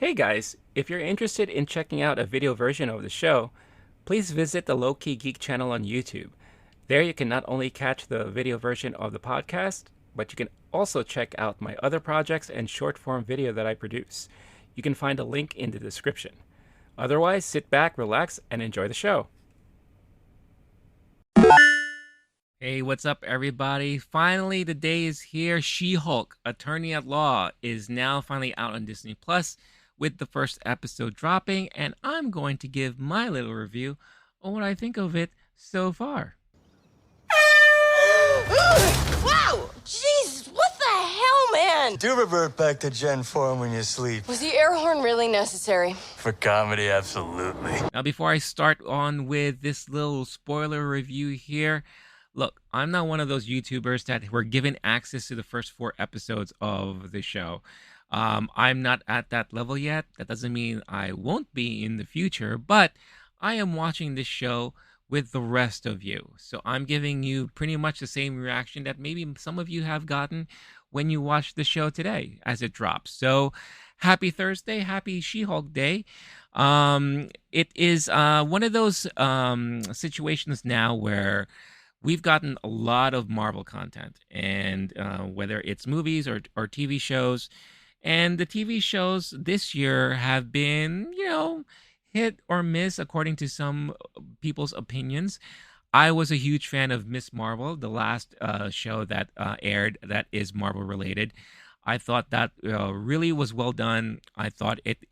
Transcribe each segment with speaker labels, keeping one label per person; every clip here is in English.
Speaker 1: Hey guys, if you're interested in checking out a video version of the show, please visit the LOWKEY GEEK channel on YouTube. There you can not only catch the video version of the podcast, but you can also check out my other projects and short form video that I produce. You can find a link in the description. Otherwise, sit back, relax, and enjoy the show. Hey, what's up, everybody? Finally, the day is here. She-Hulk, Attorney at Law, is now finally out on Disney Plus with the first episode dropping, and I'm going to give my little review on what I think of it so far.
Speaker 2: Wow! Jesus, what the hell, man?
Speaker 3: Do revert back to Gen form when you sleep.
Speaker 2: Was the air horn really necessary?
Speaker 3: For comedy, absolutely.
Speaker 1: Now, before I start on with this little spoiler review here, look, I'm not one of those YouTubers that were given access to the first 4 episodes of the show. I'm not at that level yet. That doesn't mean I won't be in the future, but I am watching this show with the rest of you. So I'm giving you pretty much the same reaction that maybe some of you have gotten when you watch the show today as it drops. So happy Thursday, happy She-Hulk Day. It is one of those situations now where we've gotten a lot of Marvel content, and whether it's movies or TV shows. And the TV shows this year have been, hit or miss according to some people's opinions. I was a huge fan of Miss Marvel, the last show that aired that is Marvel related. I thought that really was well done. I thought it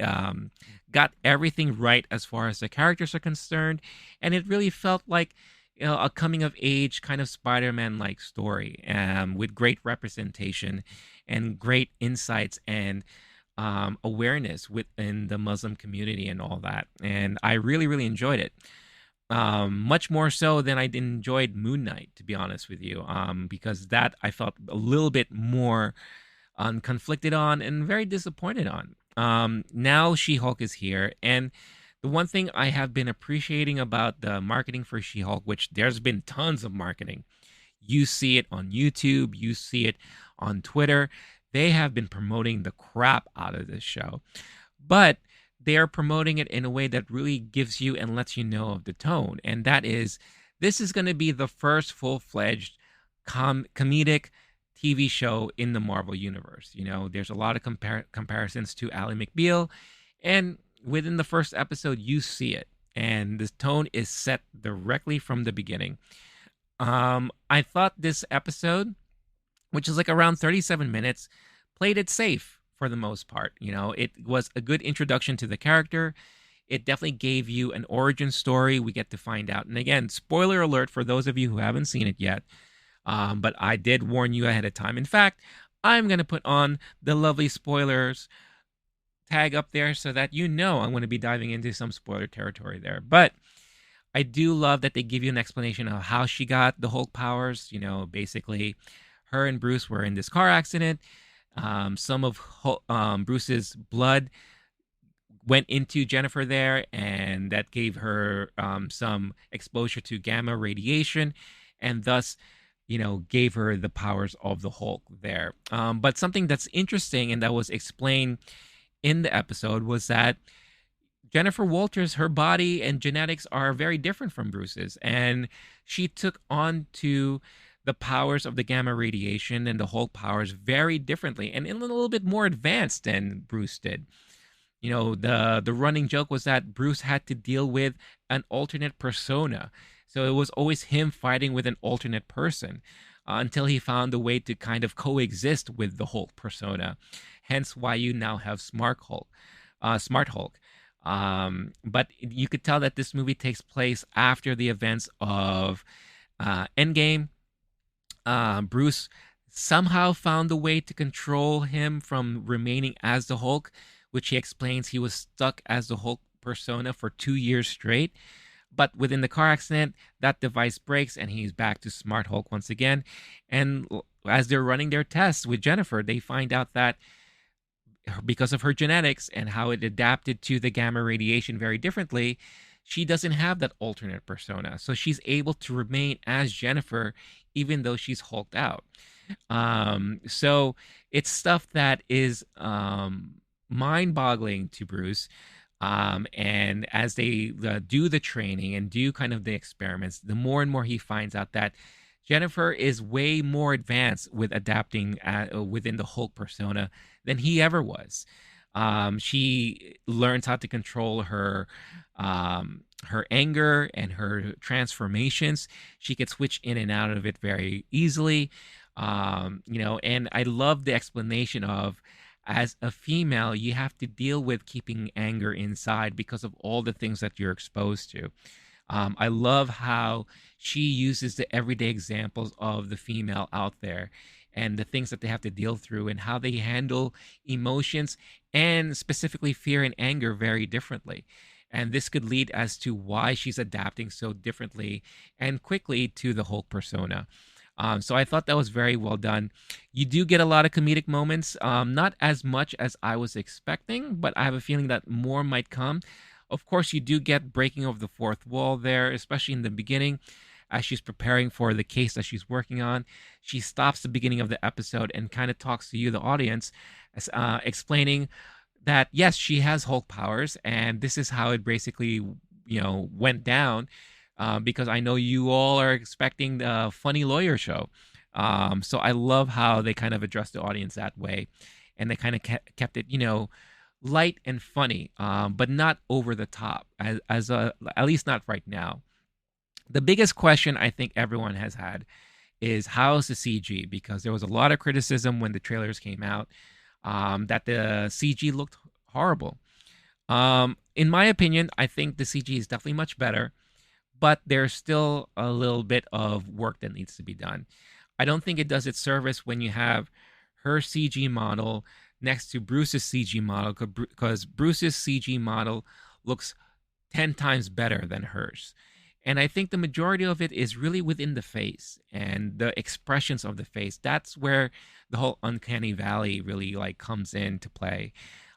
Speaker 1: got everything right as far as the characters are concerned, and it really felt like a coming of age kind of Spider-Man like story, with great representation and great insights and awareness within the Muslim community and all that. And I really, really enjoyed it. Much more so than I enjoyed Moon Knight, to be honest with you, because that I felt a little bit more conflicted on and very disappointed on. Now She-Hulk is here, and the one thing I have been appreciating about the marketing for She-Hulk, which there's been tons of marketing. You see it on YouTube, you see it on Twitter. They have been promoting the crap out of this show. But they are promoting it in a way that really gives you and lets you know of the tone. And that is, this is going to be the first full-fledged comedic TV show in the Marvel Universe. There's a lot of comparisons to Ally McBeal, and within the first episode, you see it, and the tone is set directly from the beginning. I thought this episode, which is like around 37 minutes, played it safe for the most part. It was a good introduction to the character. It definitely gave you an origin story. We get to find out. And again, spoiler alert for those of you who haven't seen it yet. But I did warn you ahead of time. In fact, I'm going to put on the lovely spoilers tag up there so that I'm going to be diving into some spoiler territory there. But I do love that they give you an explanation of how she got the Hulk powers. Basically, her and Bruce were in this car accident. Some of Bruce's blood went into Jennifer there, and that gave her some exposure to gamma radiation, and thus, gave her the powers of the Hulk there. But something that's interesting and that was explained in the episode was that Jennifer Walters, her body and genetics are very different from Bruce's, and she took on to the powers of the gamma radiation and the Hulk powers very differently and in a little bit more advanced than Bruce did. The running joke was that Bruce had to deal with an alternate persona, so it was always him fighting with an alternate person until he found a way to kind of coexist with the Hulk persona. Hence why you now have Smart Hulk. But you could tell that this movie takes place after the events of Endgame. Bruce somehow found a way to control him from remaining as the Hulk, which he explains he was stuck as the Hulk persona for 2 years straight. But within the car accident, that device breaks and he's back to Smart Hulk once again. And as they're running their tests with Jennifer, they find out that because of her genetics and how it adapted to the gamma radiation very differently, she doesn't have that alternate persona. So she's able to remain as Jennifer, even though she's hulked out. So it's stuff that is mind-boggling to Bruce. And as they do the training and do kind of the experiments, the more and more he finds out that Jennifer is way more advanced with adapting within the Hulk persona than he ever was. She learns how to control her anger and her transformations. She could switch in and out of it very easily. And I love the explanation of, as a female, you have to deal with keeping anger inside because of all the things that you're exposed to. I love how she uses the everyday examples of the female out there and the things that they have to deal through and how they handle emotions and specifically fear and anger very differently. And this could lead as to why she's adapting so differently and quickly to the Hulk persona. So I thought that was very well done. You do get a lot of comedic moments, not as much as I was expecting, but I have a feeling that more might come. Of course, you do get breaking of the fourth wall there, especially in the beginning as she's preparing for the case that she's working on. She stops the beginning of the episode and kind of talks to you, the audience, explaining that yes, she has Hulk powers, and this is how it basically, went down. Because I know you all are expecting the funny lawyer show. So I love how they kind of address the audience that way, and they kind of kept it, light and funny, but not over the top, at least not right now. The biggest question I think everyone has had is how's the CG? Because there was a lot of criticism when the trailers came out, that the CG looked horrible. In my opinion, I think the CG is definitely much better, but there's still a little bit of work that needs to be done. I don't think it does its service when you have her CG model next to Bruce's CG model, because Bruce's CG model looks 10 times better than hers. And I think the majority of it is really within the face and the expressions of the face. That's where the whole uncanny valley really like comes into play.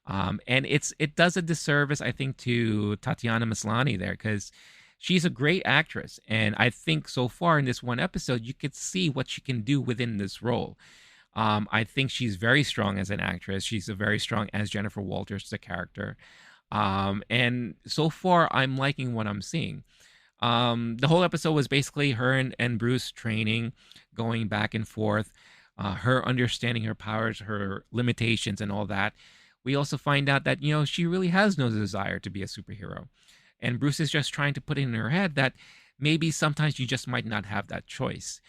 Speaker 1: And it does a disservice, I think, to Tatiana Maslany there, because she's a great actress. And I think so far in this one episode, you could see what she can do within this role. I think she's very strong as an actress. She's a very strong as Jennifer Walters, the character. And so far, I'm liking what I'm seeing. The whole episode was basically her and Bruce training, going back and forth, her understanding her powers, her limitations, and all that. We also find out that, she really has no desire to be a superhero. And Bruce is just trying to put it in her head that maybe sometimes you just might not have that choice.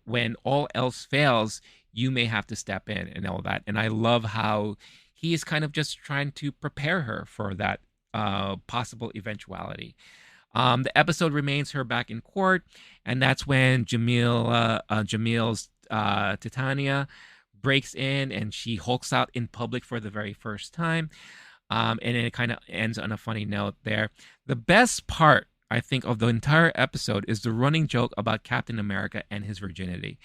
Speaker 1: When all else fails, you may have to step in and all that. And I love how he is kind of just trying to prepare her for that possible eventuality. The episode remains her back in court, and that's when Jamil's Titania breaks in and she hulks out in public for the very first time. And it kind of ends on a funny note there. The best part, I think, of the entire episode is the running joke about Captain America and his virginity.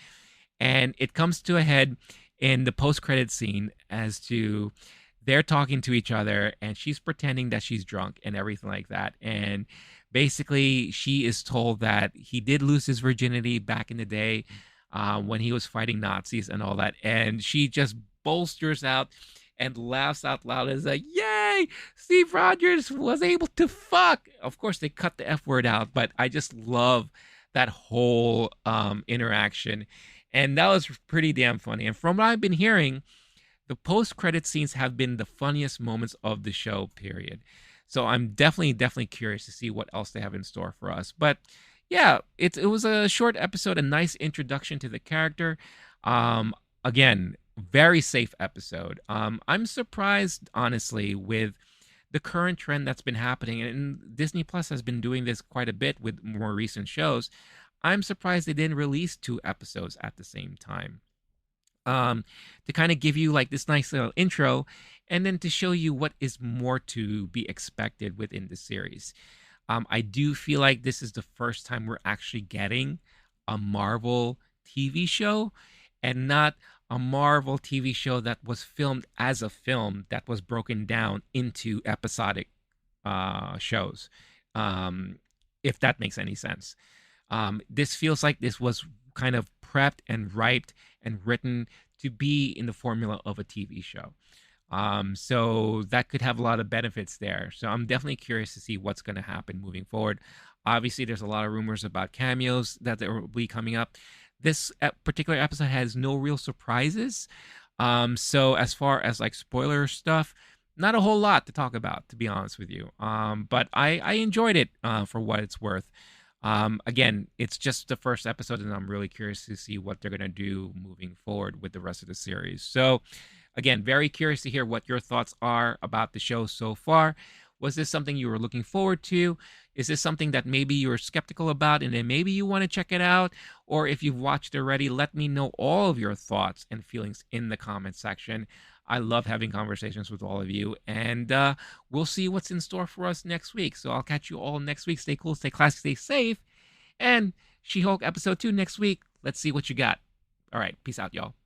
Speaker 1: And it comes to a head in the post-credit scene as to they're talking to each other and she's pretending that she's drunk and everything like that. And basically, she is told that he did lose his virginity back in the day when he was fighting Nazis and all that. And she just bolsters out and laughs out loud and is like, yay, Steve Rogers was able to fuck. Of course, they cut the F word out, but I just love that whole interaction. And that was pretty damn funny. And from what I've been hearing, the post-credit scenes have been the funniest moments of the show, period. So I'm definitely curious to see what else they have in store for us. But yeah, it was a short episode, a nice introduction to the character. Again, very safe episode. I'm surprised, honestly, with the current trend that's been happening, and Disney Plus has been doing this quite a bit with more recent shows. I'm surprised they didn't release 2 episodes at the same time. To kind of give you like this nice little intro, and then to show you what is more to be expected within the series. I do feel like this is the first time we're actually getting a Marvel TV show, and not a Marvel TV show that was filmed as a film that was broken down into episodic shows, if that makes any sense. This feels like this was kind of prepped and ripe and written to be in the formula of a TV show. So that could have a lot of benefits there. So I'm definitely curious to see what's going to happen moving forward. Obviously, there's a lot of rumors about cameos that will be coming up. This particular episode has no real surprises. So as far as like spoiler stuff, not a whole lot to talk about, to be honest with you. But I enjoyed it for what it's worth. Again, it's just the first episode, and I'm really curious to see what they're gonna do moving forward with the rest of the series. So, again, very curious to hear what your thoughts are about the show so far. Was this something you were looking forward to? Is this something that maybe you were skeptical about and then maybe you want to check it out? Or if you've watched already, let me know all of your thoughts and feelings in the comment section. I love having conversations with all of you, and we'll see what's in store for us next week. So I'll catch you all next week. Stay cool, stay classy, stay safe. And She Hulk episode 2 next week. Let's see what you got. All right. Peace out, y'all.